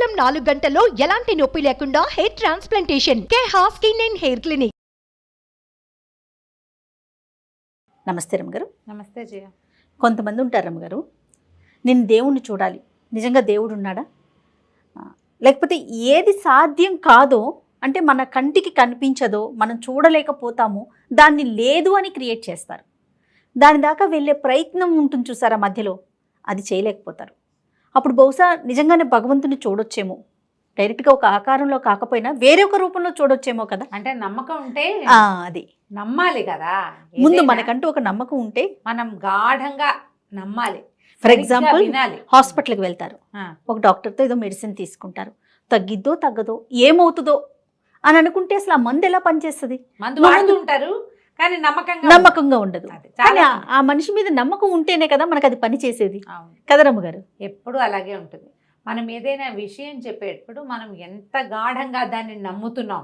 కేవలం 4 గంటల్లో ఎలాంటి నొప్పి లేకుండా hair transplantation. Keha skin and hair clinic. నమస్తే రమ్మగారు. నమస్తే జయ. కొంతమంది ఉంటారు రమ్మగారు, నేను దేవుణ్ణి చూడాలి, నిజంగా దేవుడు ఉన్నాడా, లేకపోతే ఏది సాధ్యం కాదో అంటే మన కంటికి కనిపించదో మనం చూడలేకపోతామో దాన్ని లేదు అని క్రియేట్ చేస్తారు. దాని దాకా వెళ్ళే ప్రయత్నం ఉంటుంది చూసారా, మధ్యలో అది చేయలేకపోతారు. అప్పుడు బహుశా నిజంగానే భగవంతుని చూడొచ్చేమో, డైరెక్ట్గా ఒక ఆకారంలో కాకపోయినా వేరే ఒక రూపంలో చూడొచ్చేమో కదా. అంటే నమ్మకం ఉంటే అది నమ్మాలి కదా. ముందు మనకంటూ ఒక నమ్మకం ఉంటే మనం గాఢంగా నమ్మాలి. ఫర్ ఎగ్జాంపుల్ హాస్పిటల్కి వెళ్తారు, ఆ. ఒక డాక్టర్తో ఏదో మెడిసిన్ తీసుకుంటారు, తగ్గిద్దో తగ్గదో ఏమవుతుందో అని అనుకుంటే అసలు ఆ మందు ఎలా పనిచేస్తుంది? మందు వాడుతూ ఉంటారు కానీ నమ్మకంగా ఉండదు. అది కానీ చాలా ఆ మనిషి మీద నమ్మకం ఉంటేనే కదా మనకు అది పని చేసేది అవును. కదా రమ్మగారు. ఎప్పుడు అలాగే ఉంటుంది. మనం ఏదైనా విషయం చెప్పేటప్పుడు మనం ఎంత గాఢంగా దాన్ని నమ్ముతున్నాం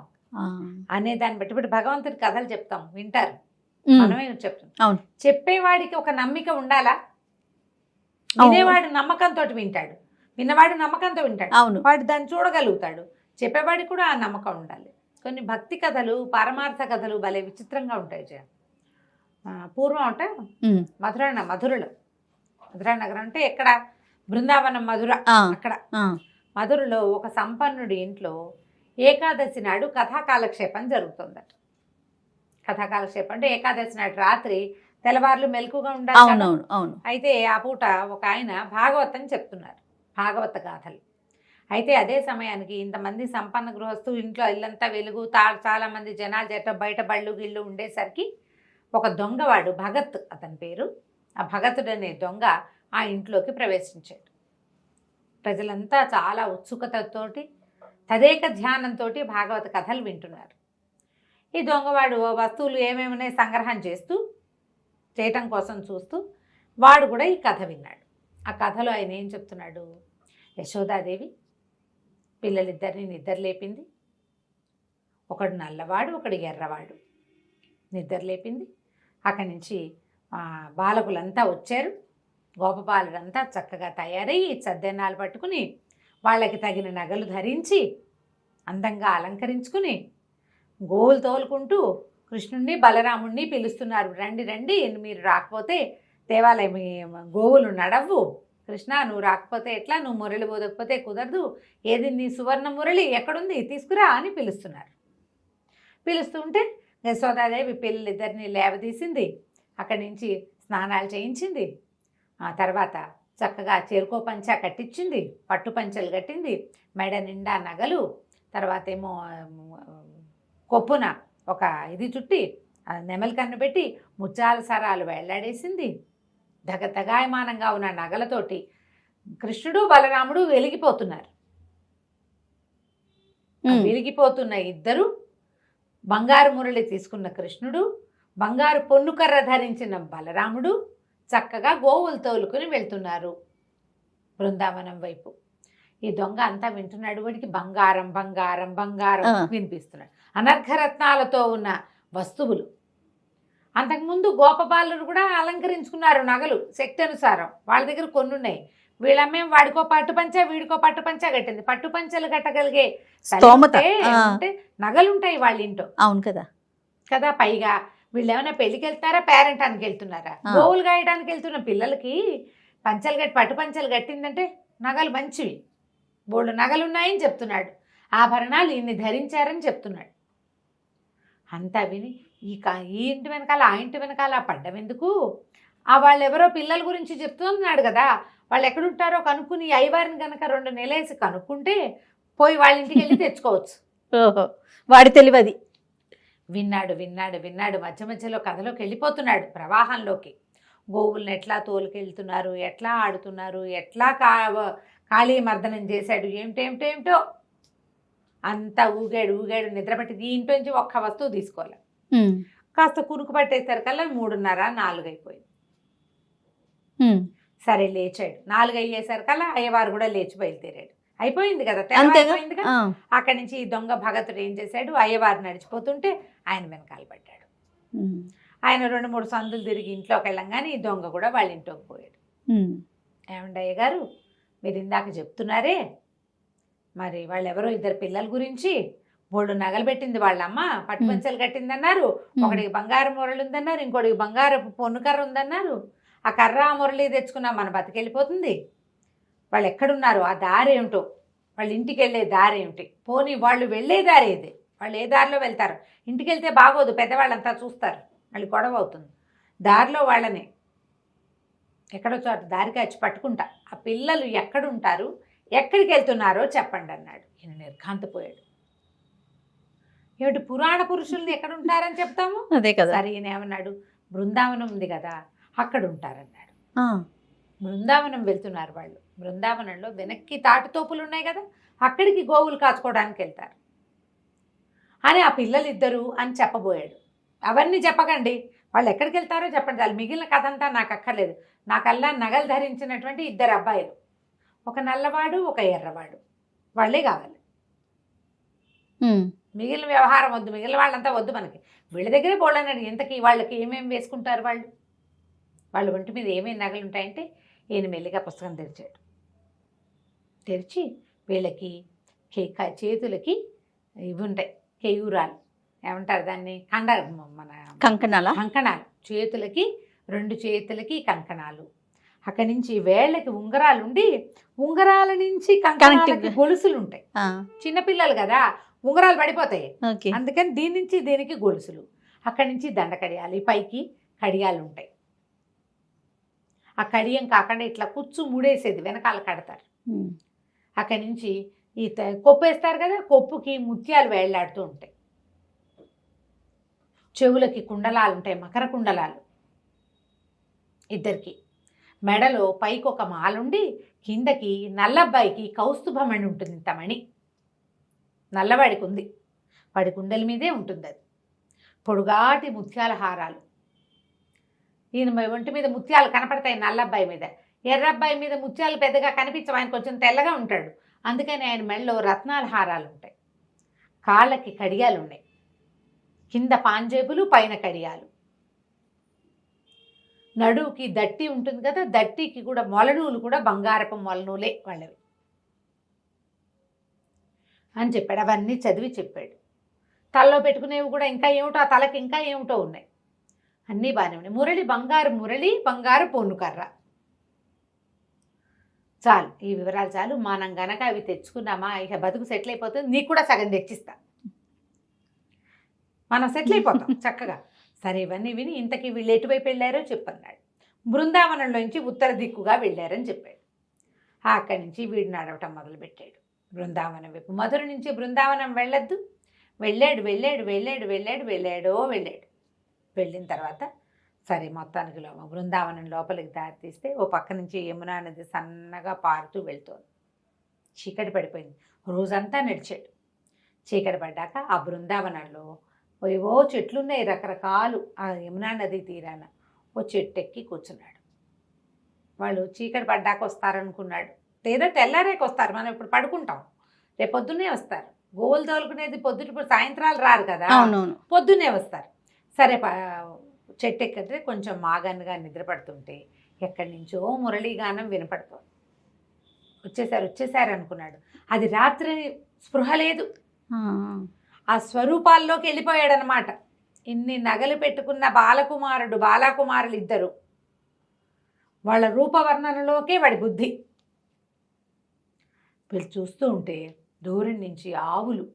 అనే దాన్ని బట్టి. ఇప్పుడు భగవంతుడి కథలు చెప్తాం, వింటారు, మనమే చెప్తాం. అవును. చెప్పేవాడికి ఒక నమ్మిక ఉండాలా? వినేవాడు నమ్మకంతో వింటాడు, విన్నవాడు నమ్మకంతో వింటాడు, అవును. వాడు దాన్ని చూడగలుగుతాడు. చెప్పేవాడికి కూడా ఆ నమ్మకం ఉండాలి. కొన్ని భక్తి కథలు, పరమార్థ కథలు భలే విచిత్రంగా ఉంటాయి జయ. పూర్వం అంటే మధుర నగరం అంటే ఎక్కడ? బృందావనం మధుర. అక్కడ మధురలో ఒక సంపన్నుడి ఇంట్లో ఏకాదశి నాడు కథాకాలక్షేపం జరుగుతుందట. కథాకాలక్షేపం అంటే ఏకాదశి నాడు రాత్రి తెల్లవార్లు మెలకుగా ఉండాలి. అయితే ఆ పూట ఒక ఆయన భాగవతం చెప్తున్నారు, భాగవత గాథలు. అయితే అదే సమయానికి ఇంతమంది సంపన్న గృహస్థు, ఇంట్లో ఇల్లంతా వెలుగు, చాలా మంది జనాలు చేత బయట బళ్ళు గిళ్ళు ఉండేసరికి ఒక దొంగవాడు, భగత్ అతని పేరు, ఆ భగతుడు అనే దొంగ ఆ ఇంట్లోకి ప్రవేశించాడు. ప్రజలంతా చాలా ఉత్సుకతతోటి తదేక ధ్యానంతో భాగవత కథలు వింటున్నారు. ఈ దొంగవాడు వస్తువులు ఏమేమి సంగ్రహం చేయటం కోసం చూస్తూ వాడు కూడా ఈ కథ విన్నాడు. ఆ కథలో ఆయన ఏం చెప్తున్నాడు? యశోదాదేవి పిల్లలిద్దరిని నిద్ర లేపింది. ఒకడు నల్లవాడు, ఒకడు ఎర్రవాడు. నిద్ర లేపింది. అక్కడి నుంచి బాలకులంతా వచ్చారు. గోపబాలుడంతా చక్కగా తయారయ్యి చద్దెన్నాలు పట్టుకుని వాళ్ళకి తగిన నగలు ధరించి అందంగా అలంకరించుకుని గోవులు తోలుకుంటూ కృష్ణుణ్ణి బలరాముణ్ణి పిలుస్తున్నారు. రండి రండి, మీరు రాకపోతే దేవాలయం గోవులు నడవు, కృష్ణ నువ్వు రాకపోతే ఎట్లా, నువ్వు మురళి పోదకపోతే కుదరదు, ఏది నీ సువర్ణ మురళి ఎక్కడుంది తీసుకురా అని పిలుస్తున్నారు. పిలుస్తుంటే యశోదాదేవి పిల్లలిద్దరిని లేవదీసింది, అక్కడి నుంచి స్నానాలు చేయించింది. ఆ తర్వాత చక్కగా చేరుకో పంచ కట్టించింది, పట్టు పంచలు కట్టింది, మెడ నిండా నగలు, తర్వాత ఏమో కొప్పున ఒక ఇది చుట్టి నెమలి కన్ను పెట్టి ముత్యాల సరాలు వెళ్లాడేసింది. దగాయమానంగా ఉన్న నగలతోటి కృష్ణుడు బలరాముడు వెలిగిపోతున్నారు. వెలిగిపోతున్న ఇద్దరు, బంగారు మురళి తీసుకున్న కృష్ణుడు, బంగారు పొన్నుకర్ర ధరించిన బలరాముడు చక్కగా గోవులు తోలుకుని వెళ్తున్నారు బృందావనం వైపు. ఈ దొంగ అంతా వింటున్నాడు. వాడికి బంగారం బంగారం బంగారం వినిపిస్తున్నాడు, అనర్ఘరత్నాలతో ఉన్న వస్తువులు. అంతకుముందు గోపబాలుడు కూడా అలంకరించుకున్నారు నగలు శక్తి అనుసారం, వాళ్ళ దగ్గర కొన్ని ఉన్నాయి. వీళ్ళమ్మే వాడికో పట్టుపంచ వీడికో పట్టుపంచ కట్టింది. పట్టుపంచలు కట్టగలిగే అంటే నగలుంటాయి వాళ్ళ ఇంట్లో. అవును కదా కదా. పైగా వీళ్ళు ఏమైనా పెళ్ళికి వెళ్తారా, పేరెంటానికి వెళ్తున్నారా? గోవులు గాయడానికి వెళ్తున్న పిల్లలకి పంచలు కట్టి పట్టుపంచలు కట్టిందంటే నగలు మంచివి, బోళ్ళు నగలున్నాయని చెప్తున్నాడు. ఆభరణాలు ఇన్ని ధరించారని చెప్తున్నాడు. అంతా విని ఈ ఇంటి వెనకాల ఆ ఇంటి వెనకాల పడ్డం ఎందుకు? వాళ్ళు ఎవరో పిల్లల గురించి చెప్తున్నాడు కదా, వాళ్ళు ఎక్కడుంటారో కనుక్కుని అయ్యవారిని కనుక 2 నెలలేసి కనుక్కుంటే పోయి వాళ్ళ ఇంటికి వెళ్ళి తెచ్చుకోవచ్చు. వాడి తెలివది. విన్నాడు విన్నాడు విన్నాడు మధ్య మధ్యలో కథలోకి వెళ్ళిపోతున్నాడు, ప్రవాహంలోకి. గోవులను ఎట్లా తోలుకెళ్తున్నారు, ఎట్లా ఆడుతున్నారు, ఎట్లా కాళీ మర్దనం చేశాడు, ఏమిటేమిటేమిటో అంతా ఊగాడు నిద్రపట్టి ఈ ఇంటి నుంచి ఒక్క వస్తువు తీసుకోవాలి. కాస్త కునుకు పట్టేసరికల్లా 3:30, 4 అయిపోయింది. సరే లేచాడు. 4 అయ్యేసరికల్లా అయ్యవారు కూడా లేచి బయలుదేరాడు. అయిపోయింది కదా, అయిపోయింది కదా. అక్కడి నుంచి ఈ దొంగ భగతుడు ఏం చేశాడు, అయ్యవారు నడిచిపోతుంటే ఆయన వెనకాల పడ్డాడు. ఆయన 2-3 సందులు తిరిగి ఇంట్లోకి వెళ్ళంగానే ఈ దొంగ కూడా వాళ్ళ ఇంట్లోకి పోయాడు. ఏమండి అయ్యగారు, మీరు ఇందాక చెప్తున్నారే మరి వాళ్ళెవరో ఇద్దరు పిల్లల గురించి బోళ్ళు నగలు పెట్టింది వాళ్ళమ్మ, పట్టుపంచలు కట్టిందన్నారు, ఒకడికి బంగారు మురళి ఉందన్నారు, ఇంకోటికి బంగారు పొన్నుకర్ర ఉందన్నారు. ఆ కర్ర ఆ మురళి తెచ్చుకున్నా మన బతికెళ్ళిపోతుంది. వాళ్ళు ఎక్కడున్నారు, ఆ దారి ఏమిటో, వాళ్ళ ఇంటికి వెళ్ళే దారి ఏమిటి, పోనీ వాళ్ళు వెళ్ళే దారి ఏది, వాళ్ళు ఏ దారిలో వెళ్తారు. ఇంటికి వెళ్తే బాగోదు, పెద్దవాళ్ళంతా చూస్తారు, మళ్ళీ గొడవ అవుతుంది. దారిలో వాళ్ళని ఎక్కడో చోట దారికి వచ్చి పట్టుకుంటా, ఆ పిల్లలు ఎక్కడుంటారు, ఎక్కడికి వెళ్తున్నారో చెప్పండి అన్నాడు. ఈయన నిర్ఘాంతపోయాడు. ఏమిటి పురాణ పురుషుల్ని ఎక్కడుంటారని చెప్తాము, అదే కదా. సరే ఈయన ఏమన్నాడు, బృందావనం ఉంది కదా అక్కడ ఉంటారన్నాడు. బృందావనం వెళ్తున్నారు వాళ్ళు, బృందావనంలో వెనక్కి తాటితోపులు ఉన్నాయి కదా, అక్కడికి గోవులు కాచుకోవడానికి వెళ్తారు అని ఆ పిల్లలిద్దరూ అని చెప్పబోయాడు. అవన్నీ చెప్పకండి, వాళ్ళు ఎక్కడికి వెళ్తారో చెప్పండి, వాళ్ళు మిగిలిన కథ అంతా నాకు అక్కర్లేదు. నాకల్లా నగలు ధరించినటువంటి ఇద్దరు అబ్బాయిలు, ఒక నల్లవాడు ఒక ఎర్రవాడు, వాళ్ళే కావాలి. మిగిలిన వ్యవహారం వద్దు, మిగిలిన వాళ్ళంతా వద్దు మనకి. వీళ్ళ దగ్గరే పోలేనాడు. ఇంతకీ వాళ్ళకి ఏమేమి వేసుకుంటారు వాళ్ళు, వాళ్ళ ఒంటి మీద ఏమేమి నగలు ఉంటాయంటే ఈయన మెల్లిగా పుస్తకం తెరిచాడు. తెరిచి వీళ్ళకి చేతులకి ఇవి ఉంటాయి, కేయూరాలు ఏమంటారు దాన్ని, మన కంకణాలు, చేతులకి 2 చేతులకి కంకణాలు, అక్కడి నుంచి వేళ్ళకి ఉంగరాలు ఉండి, ఉంగరాల నుంచి కంకణాలకి గొలుసులు ఉంటాయి. చిన్నపిల్లలు కదా ఉంగరాలు పడిపోతాయి, అందుకని దీని నుంచి దీనికి గొలుసులు, అక్కడి నుంచి దండ కడియాలు, పైకి కడియాలు ఉంటాయి. ఆ కడియం కాకుండా ఇట్లా కుచ్చు ముడేసేది వెనకాల కడతారు. అక్కడి నుంచి ఈ కొప్పు వేస్తారు కదా, కొప్పుకి ముత్యాలు వేళ్లాడుతూ ఉంటాయి. చెవులకి కుండలాలు ఉంటాయి, మకర కుండలాలు ఇద్దరికి. మెడలో పైకి ఒక మాలుండి కిందకి నల్లబ్బాయికి కౌస్తుభమణి ఉంటుంది, ఇంత మణి నల్లవాడికి ఉంది, వాడి కుండల మీదే ఉంటుంది అది. పొడుగాటి ముత్యాల హారాలు, ఈయన ఒంటి మీద ముత్యాలు కనపడతాయి నల్లబ్బాయి మీద. ఎర్రబ్బాయి మీద ముత్యాలు పెద్దగా కనిపించవు, ఆయన కొంచెం తెల్లగా ఉంటాడు, అందుకని ఆయన మెడలో రత్నాల హారాలు ఉంటాయి. కాళ్ళకి కడియాలు ఉన్నాయి, కింద పాంజేబులు పైన కడియాలు. నడువుకి దట్టి ఉంటుంది కదా, దట్టికి కూడా మొలనూలు కూడా బంగారపు మొలనూలే వాళ్ళవి అని చెప్పాడు. అవన్నీ చదివి చెప్పాడు. తలలో పెట్టుకునేవి కూడా ఇంకా ఏమిటో, ఆ తలకి ఇంకా ఏమిటో ఉన్నాయి, అన్నీ బాగానే ఉన్నాయి. మురళి బంగారు మురళి, బంగారు పొన్నుకర్ర. చాలు, ఈ వివరాలు చాలు. మనం గనక అవి తెచ్చుకున్నామా ఇక బతుకు సెటిల్ అయిపోతుంది. నీకు కూడా సగం తెచ్చిస్తా, మనం సెటిల్ అయిపోతాం చక్కగా. సరే ఇవన్నీ విని ఇంతకీ వీళ్ళు ఎటువైపు వెళ్ళారో చెప్పన్నాడు. బృందావనంలోంచి ఉత్తర దిక్కుగా వెళ్ళారని చెప్పాడు. అక్కడి నుంచి వీడు నడవటం మొదలుపెట్టాడు బృందావనం వైపు. మధుర నుంచి బృందావనం వెళ్ళొద్దు, వెళ్ళాడు. వెళ్ళిన తర్వాత సరే మొత్తానికి బృందావనం లోపలికి దారి తీస్తే ఓ పక్క నుంచి యమునా నది సన్నగా పారుతూ వెళ్తోంది. చీకటి పడిపోయింది, రోజంతా నడిచాడు. చీకటి పడ్డాక ఆ బృందావనంలో ఏవో చెట్లున్నాయి రకరకాలు. ఆ యమునా నది తీరాన ఓ చెట్టు ఎక్కి కూర్చున్నాడు. వాళ్ళు చీకటి పడ్డాక వస్తారనుకున్నాడు, లేదా తెల్లారేకి వస్తారు, మనం ఇప్పుడు పడుకుంటాం, రేపు పొద్దున్నే వస్తారు. గోవులు తోలుకునేది పొద్దుట, సాయంత్రాలు రారు కదా, పొద్దున్నే వస్తారు. సరే చెట్టు ఎక్కితే కొంచెం మాగన్నుగా నిద్రపడుతుంటే ఎక్కడి నుంచో మురళీగానం వినపడుతోంది. వచ్చేసారు అనుకున్నాడు. అది రాత్రి స్పృహ లేదు, ఆ స్వరూపాల్లోకి వెళ్ళిపోయాడనమాట. ఇన్ని నగలు పెట్టుకున్న బాలకుమారులు ఇద్దరు, వాళ్ళ రూపవర్ణనలోకే వాడి బుద్ధి. వీళ్ళు చూస్తూ ఉంటే దూరం నుంచి ఆవులు,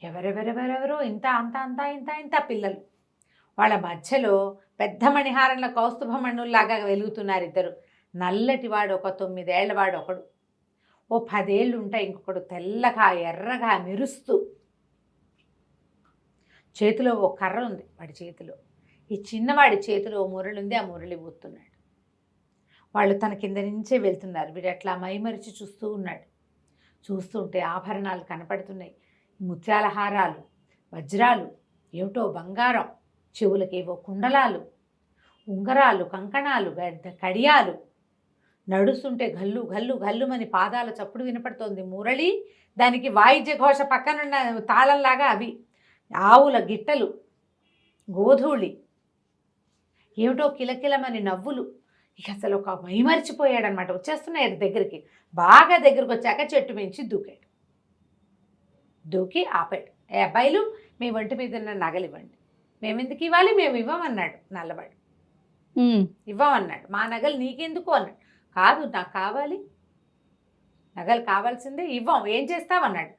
ఎవరెవరెవరెవరో ఇంత పిల్లలు, వాళ్ళ మధ్యలో పెద్ద మణిహారంలో కౌస్తుభమణుల్లాగా వెలుగుతున్నారు ఇద్దరు. నల్లటి వాడు ఒక 9 ఏళ్ల వాడు ఒకడు, ఓ 10 ఏళ్ళు ఉంటాయి ఇంకొకడు, తెల్లగా ఎర్రగా మెరుస్తూ. చేతిలో ఓ కర్ర ఉంది వాడి చేతిలో, ఈ చిన్నవాడి చేతిలో ఓ మురళి ఉంది, ఆ మురళి ఊతున్నాడు. వాళ్ళు తన కింద నుంచే వెళ్తున్నారు. వీడు అట్లా మైమరిచి చూస్తూ ఉన్నాడు. చూస్తుంటే ఆభరణాలు కనపడుతున్నాయి, ముత్యాల హారాలు, వజ్రాలు, ఏమిటో బంగారం, చెవులకేవో కుండలాలు, ఉంగరాలు, కంకణాలు, కడియాలు. నడుస్తుంటే గల్లు గల్లు గల్లుమని పాదాల చప్పుడు వినపడుతోంది. మురళి, దానికి వాయిద్య ఘోష పక్కనున్న తాళంలాగా అవి, ఆవుల గిట్టలు, గోధూళి, ఏమిటో కిలకిలమని నవ్వులు. ఇక అసలు ఒక మైమరిచిపోయాడనమాట. వచ్చేస్తున్నాయి దగ్గరికి. బాగా దగ్గరికి వచ్చాక చెట్టు మించి దూకాడు. దూకి ఆపాడు. ఏ అబ్బాయిలు, మీ ఒంటి మీద ఉన్న నగలు ఇవ్వండి. మేము ఎందుకు ఇవ్వాలి, మేము ఇవ్వమన్నాడు నల్లవాడు. ఇవ్వమన్నాడు. మా నగలు నీకెందుకు అన్నాడు. కాదు, నాకు కావాలి, నగలు కావాల్సిందే, ఇవ్వం, ఏం చేస్తావన్నాడు.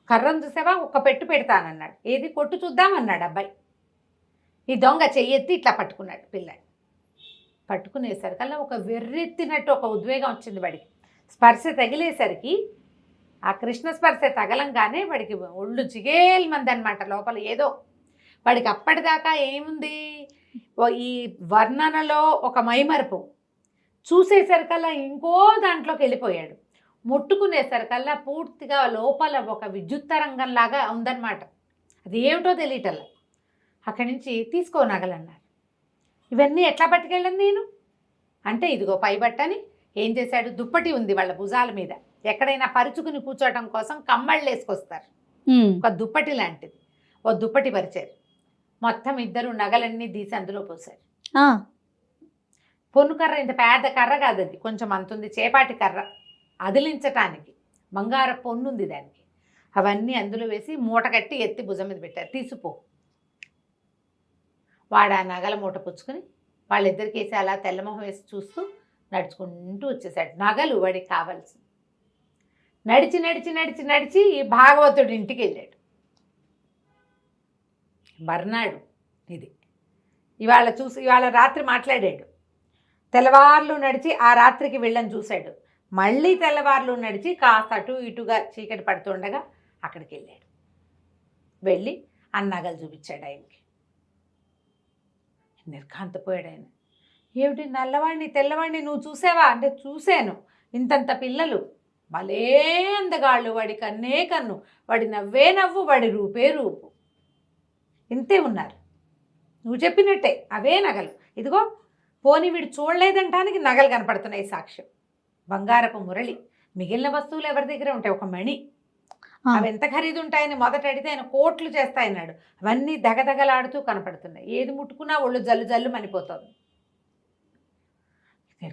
కర్రను చూసావా, ఒక్క పెట్టు పెడతానన్నాడు. ఏది, కొట్టు చూద్దామన్నాడు అబ్బాయి. ఈ దొంగ చెయ్యెత్తి ఇట్లా పట్టుకున్నాడు పిల్లాడు. పట్టుకునేసరికల్లా ఒక వెర్రెత్తినట్టు ఒక ఉద్వేగం వచ్చింది వాడికి. స్పర్శ తగిలేసరికి, ఆ కృష్ణ స్పర్శ తగలంగానే వాడికి ఒళ్ళు జిగేల్మంది అనమాట. లోపల ఏదో వాడికి అప్పటిదాకా ఏముంది, ఈ వర్ణనలో ఒక మైమరుపు, చూసేసరికల్లా ఇంకో దాంట్లోకి వెళ్ళిపోయాడు. ముట్టుకునేసరికల్లా పూర్తిగా లోపల ఒక విద్యుత్ తరంగంలాగా ఉందన్నమాట. అది ఏమిటో తెలియటల్లా. అక్కడి నుంచి తీసుకో నగలన్నారు. ఇవన్నీ ఎట్లా పట్టుకెళ్ళను నేను అంటే, ఇదిగో పైబట్టని ఏం చేశాడు, దుప్పటి ఉంది వాళ్ళ భుజాల మీద, ఎక్కడైనా పరుచుకుని కూర్చోవడం కోసం కమ్మళ్ళు వేసుకొస్తారు, ఒక దుప్పటి లాంటిది, ఓ దుప్పటి పరిచారు. మొత్తం ఇద్దరు నగలన్నీ తీసి అందులో పోసారు. పొన్ను కర్ర, ఇంత పెద్ద కర్ర కాదు అది, కొంచెం అంతుంది, చేపాటి కర్ర, అదిలించటానికి బంగార పొన్ను ఉంది దానికి. అవన్నీ అందులో వేసి మూట కట్టి ఎత్తి భుజం మీద పెట్టారు. తీసిపో. వాడు ఆ నగల మూట పుచ్చుకొని వాళ్ళిద్దరికి వేసి అలా తెల్లమొహం వేసి చూస్తూ నడుచుకుంటూ వచ్చేసాడు. నగలు వాడికి కావాల్సింది. నడిచి నడిచి నడిచి నడిచి భాగవతుడి ఇంటికి వెళ్ళాడు. మర్నాడు ఇది ఇవాళ రాత్రి మాట్లాడాడు. తెల్లవార్లు నడిచి ఆ రాత్రికి వెళ్ళని చూశాడు. మళ్ళీ తెల్లవార్లు నడిచి కాస్త అటు ఇటుగా చీకటి పడుతుండగా అక్కడికి వెళ్ళాడు. వెళ్ళి ఆ నగలు చూపించాడు ఆయనకి. నిర్ఘాంతపోయాడు ఆయన. ఏమిటి, నల్లవాడిని తెల్లవాడిని నువ్వు చూసావా అంటే, చూశాను. ఇంతంత పిల్లలు, భలే అందగాళ్ళు, వాడి కన్నే కన్ను, వాడి నవ్వే నవ్వు, వాడి రూపే రూపు, ఇంతే ఉన్నారు. నువ్వు చెప్పినట్టే అవే నగలు. ఇదిగో పోనీ వీడు చూడలేదంటానికి నగలు కనపడుతున్నాయి సాక్ష్యం. బంగారపు మురళి, మిగిలిన వస్తువులు ఎవరి దగ్గర ఉంటాయి, ఒక మణి, అవి ఎంత ఖరీదు ఉంటాయని మొదట అడిగితే ఆయన కోట్లు చేస్తాయన్నాడు. అవన్నీ దగదగలాడుతూ కనపడుతున్నాయి. ఏది ముట్టుకున్నా ఒళ్ళు జల్లు జల్లు మనిపోతుంది.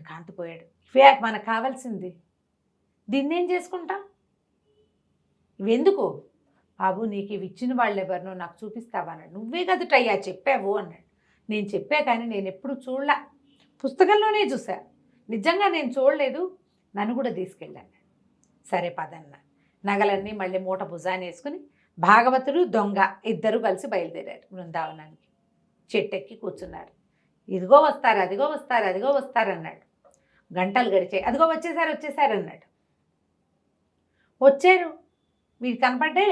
కాంతిపోయాడు. ఇవే మనకు కావాల్సింది, దీన్నేం చేసుకుంటా, ఇవెందుకు బాబు, నీకు ఇవి ఇచ్చిన వాళ్ళు ఎవరినో నాకు చూపిస్తావా అన్నాడు. నువ్వే కదుటయ్యా చెప్పావు అన్నాడు. నేను చెప్పా, కానీ నేను ఎప్పుడు చూడలే, పుస్తకంలోనే చూసా, నిజంగా నేను చూడలేదు, నన్ను కూడా తీసుకెళ్ళాను. సరే పదన్నా. నగలన్నీ మళ్ళీ మూట భుజాన్ని వేసుకుని భాగవతుడు దొంగ ఇద్దరు కలిసి బయలుదేరారు బృందావనానికి. చెట్టెక్కి కూర్చున్నారు. ఇదిగో వస్తారు, అదిగో వస్తారు, అదిగో వస్తారు అన్నాడు. గంటలు గడిచాయి. అదిగో వచ్చేసారు అన్నాడు. వచ్చారు, మీరు కనపడ్డే,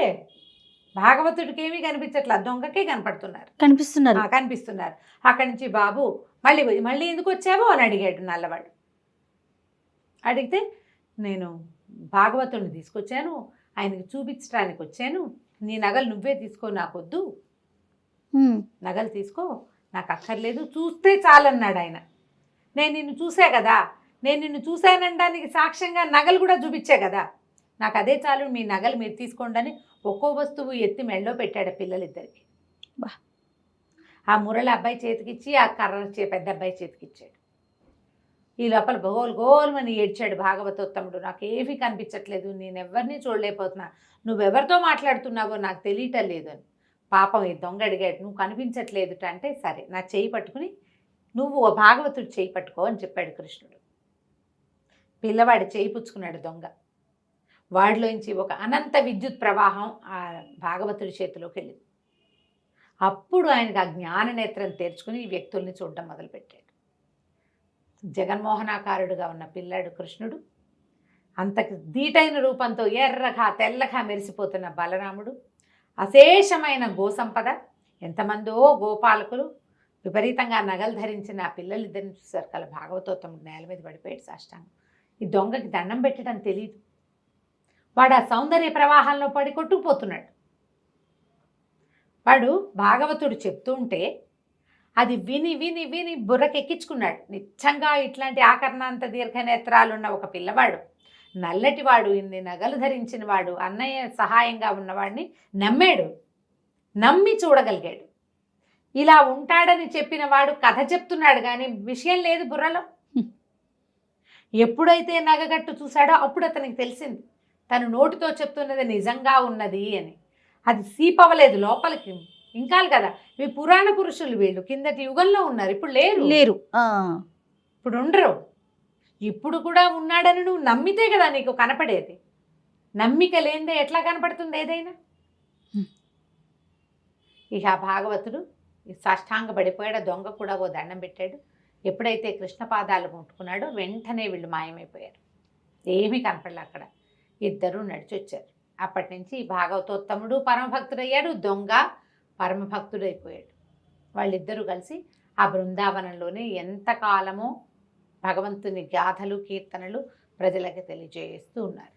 భాగవతుడికి ఏమీ కనిపించట్లా, దొంగకే కనిపిస్తున్నారు. అక్కడి నుంచి బాబు మళ్ళీ ఎందుకు వచ్చావో అని అడిగాడు నల్లవాడు. అడిగితే, నేను భాగవతుడిని తీసుకొచ్చాను, ఆయనకి చూపించడానికి వచ్చాను, నీ నగలు నువ్వే తీసుకో, నాకొద్దు, నగలు తీసుకో, నాకు అక్కర్లేదు, చూస్తే చాలన్నాడు ఆయన. నేను నిన్ను చూసా కదా, నేను నిన్ను చూశానడానికి సాక్ష్యంగా నగలు కూడా చూపించా కదా, నాకు అదే చాలు, మీ నగలు మీరు తీసుకోండి అని ఒక్కో వస్తువు ఎత్తి మెళ్ళో పెట్టాడు పిల్లలిద్దరికి. ఆ మురళి అబ్బాయి చేతికిచ్చి, ఆ కర్ర పెద్ద అబ్బాయి చేతికిచ్చాడు. ఈ లోపల గోల్మని ఏడ్చాడు భాగవతోత్తముడు. నాకేమీ కనిపించట్లేదు, నేనెవరిని చూడలేకపోతున్నా, నువ్వెవరితో మాట్లాడుతున్నావో నాకు తెలియటం లేదు అని. పాపం ఈ దొంగ అడిగాడు, నువ్వు కనిపించట్లేదుట అంటే, సరే నా చేయి పట్టుకుని నువ్వు భాగవతుడు చేయి పట్టుకో అని చెప్పాడు కృష్ణుడు. పిల్లవాడి చేయి పుచ్చుకున్నాడు దొంగ. వాడిలోంచి ఒక అనంత విద్యుత్ ప్రవాహం ఆ భాగవతుడి చేతిలోకి వెళ్ళింది. అప్పుడు ఆయనకు ఆ జ్ఞాన నేత్రం తెరుచుకుని ఈ వ్యక్తుల్ని చూడడం మొదలుపెట్టాడు. జగన్మోహనాకారుడుగా ఉన్న పిల్లాడు కృష్ణుడు, అంత దీటైన రూపంతో ఎర్రగా తెల్లగా మెరిసిపోతున్న బలరాముడు, అశేషమైన గోసంపద, ఎంతమందో గోపాలకులు, విపరీతంగా నగలు ధరించిన ఆ పిల్లలిద్దరిని చూశారు కల భాగవతోత్తముడు నేల మీద పడిపోయాడు సాష్టాంగం. ఈ దొంగకి దండం పెట్టడం తెలియదు. వాడు ఆ సౌందర్య ప్రవాహంలో పడి కొట్టుకుపోతున్నాడు. వాడు భాగవతుడు చెప్తూ ఉంటే అది విని విని విని బుర్రకెక్కించుకున్నాడు. నిజంగా ఇట్లాంటి ఆకర్ణాంత దీర్ఘనేత్రాలున్న ఒక పిల్లవాడు, నల్లటివాడు, ఇన్ని నగలు ధరించిన వాడు, అన్నయ్య సహాయంగా ఉన్నవాడిని నమ్మాడు, నమ్మి చూడగలిగాడు. ఇలా ఉంటాడని చెప్పిన వాడు కథ చెప్తున్నాడు కానీ విషయం లేదు బుర్రలో. ఎప్పుడైతే నగగట్టు చూశాడో అప్పుడు అతనికి తెలిసింది తను నోటితో చెప్తున్నది నిజంగా ఉన్నది అని. అది సీపవ్వలేదు లోపలికి, ఇంకా కదా. ఇవి పురాణ పురుషులు, వీళ్ళు కిందటి యుగంలో ఉన్నారు, ఇప్పుడు లేరు. లేరు. ఇప్పుడు ఉండరు. ఇప్పుడు కూడా ఉన్నాడని నువ్వు నమ్మితే కదా నీకు కనపడేది. నమ్మిక లేనిదే ఎట్లా కనపడుతుంది ఏదైనా? ఇక ఆ భాగవతుడు సాష్టాంగ పడిపోయాడు. దొంగ కూడా ఓ దండం పెట్టాడు. ఎప్పుడైతే కృష్ణ పాదాలు ముట్టుకున్నాడో వెంటనే వీళ్ళు మాయమైపోయారు. ఏమీ కనపడలే అక్కడ. ఇద్దరూ నడిచి వచ్చారు. అప్పటి నుంచి భాగవతోత్తముడు పరమభక్తుడయ్యాడు, దొంగ పరమభక్తుడైపోయాడు. వాళ్ళిద్దరూ కలిసి ఆ బృందావనంలోనే ఎంతకాలమో భగవంతుని గాథలు కీర్తనలు ప్రజలకి తెలియజేస్తూ ఉన్నారు.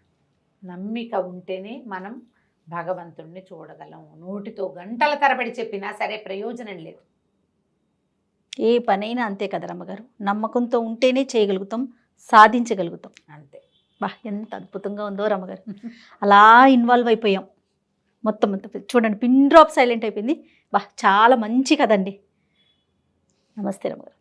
నమ్మిక ఉంటేనే మనం భగవంతుణ్ణి చూడగలం. నోటితో గంటల తరబడి చెప్పినా సరే ప్రయోజనం లేదు. ఏ పనైనా అంతే కదా రమ్మగారు, నమ్మకంతో ఉంటేనే చేయగలుగుతాం, సాధించగలుగుతాం. అంతే. బా ఎంత అద్భుతంగా ఉందో రమ్మగారు. అలా ఇన్వాల్వ్ అయిపోయాం మొత్తం. చూడండి, పిన్ డ్రాప్ సైలెంట్ అయిపోయింది. బా చాలా మంచి కదండి. నమస్తే రమ్మగారు.